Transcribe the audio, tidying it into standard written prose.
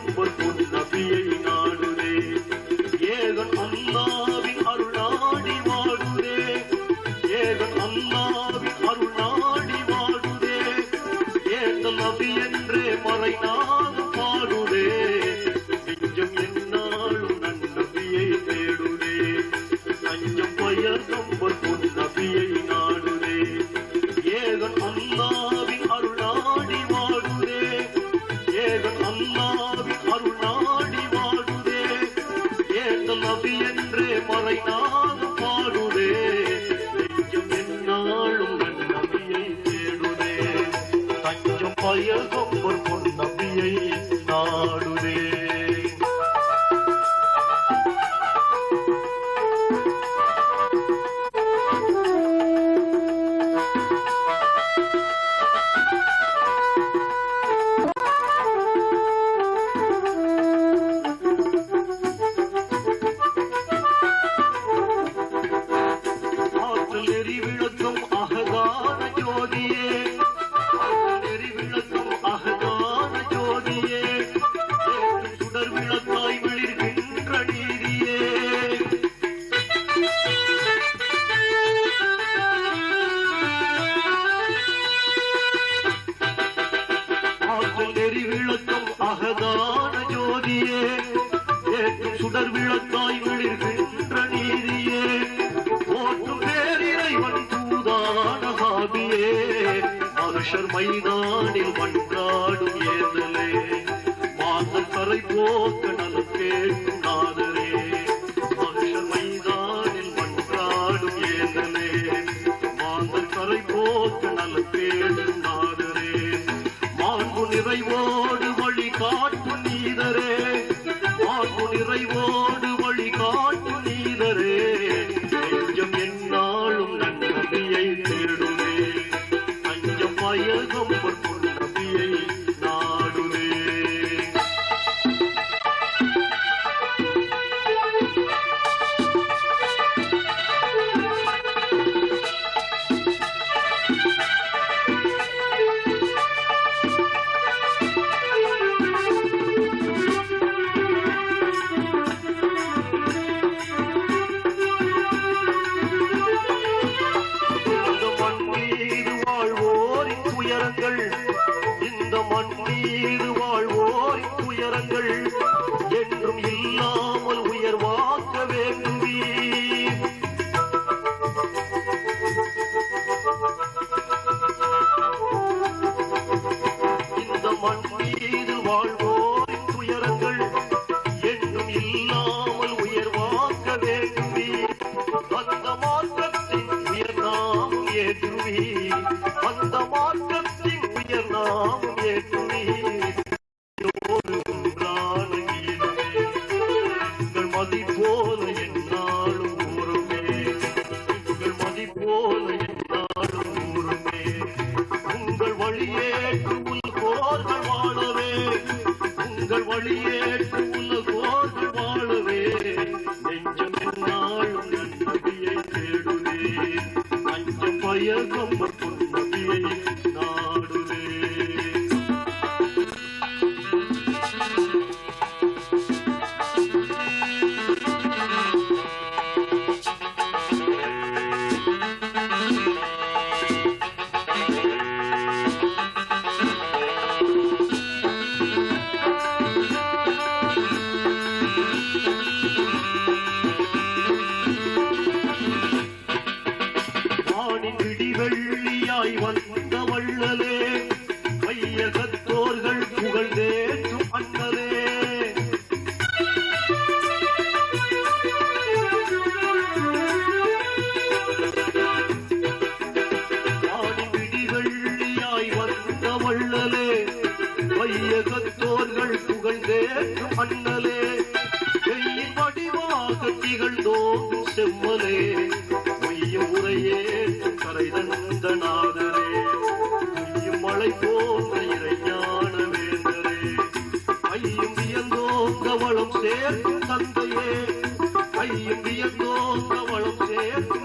பயகம்பர் பொன் நபியை நாடுதே ஏகன் அல்லாவின் அருள் நாடி வாடுதே ஏகன் அல்லாவின் அருள் நாடி வாடுதே ஏந்த நபி என்றே மறைநாடு பாடுதே நெஞ்சம் என்னாலும் நன்னபியை தேடுதே நஞ்சம் பயகம்பர் பொன் நபியை நாடுதே ஏகன் அல்லாவின் அருள் நாடி வாடுதே ஏகன் அல்லாவின் அருள் நாடி வாடுதே ஏந்த நபி என்றே மறைநாடு பாடுதே நெஞ்சம் என்னாலும் நன்னபியை தேடுதே தஞ்சம் பயகம்பர் பொன் நபியை நாடுதே அகதான ஜோதியே ஏற்றும் சுடர் விளக்காய் விளிர்கின்ற நீதியே போற்றும் பேரிறைவன் தூதான சாபியே மனுஷர் மைதானில் மன்றாடும் ஏதலே மாந்தர் கரை போக்க நலம் கேட்கும் நாதரே மனுஷர் மைதானில் மன்றாடும் ஏதலே மாந்தர் கரை போக்க நலம் கேட்கும் நாதரே மாண்பு நிறைவோடு வழி காட்டு நீதரே மாண்பு நிறைவோடு வழி காட்டு நீதரே நெஞ்சம் என்னாலும் நன்னபியை தேடுவே நஞ்சம் பயகம்பர் பொன் நபியை நாடுவே இந்த மண் மீது வாழ்வோரின் துயரங்கள் என்றும் இல்லாமல் உயர்வாக்க வேண்டுவீர் இந்த மண் மீது வாழ்வோரின் துயரங்கள் என்றும் இல்லாமல் உயர்வாக்க வேண்டுவீர் அந்த மாற்றத்தின் உயர்நாமம் ஏற்றுவீர் அந்த மாற்றத்தின் உயர்நாமம் ஏற்றுவீர் உங்கள் மதி போல என்னாலும் ஊருமே உங்கள் மதி போல என்னாலும் ஊருமே உங்கள் வழியேற்று உலகோர்கள் வாழவே உங்கள் வழியேற்று உலகோர்கள் வாழவே நெஞ்சம் என்னாலும் நன்னபியை தேடுவே நஞ்சம் பயகம்பர் பொன் நபியை நாடுவே வெள்ளியாய் வந்த வள்ளலே மையகத்தோர்கள் புகழ்ந்தேற்றும் அண்ணலே வெள்ளியாய் வந்த வள்ளலே மையகத்தோர்கள் புகழ்ந்தேற்றும் அண்ணலே கையின் வடிவாக திகழ்ந்தோம் செம்மலே உரையே கரை தந்த நாதரே உய்யும் மழை போன்ற இறைஞான வேந்தரே ஐயும் வியந்தோங்க வளம் சேர்க்கும் தந்தையே ஐயும் வியந்தோங்க வளம் சேர்க்கும்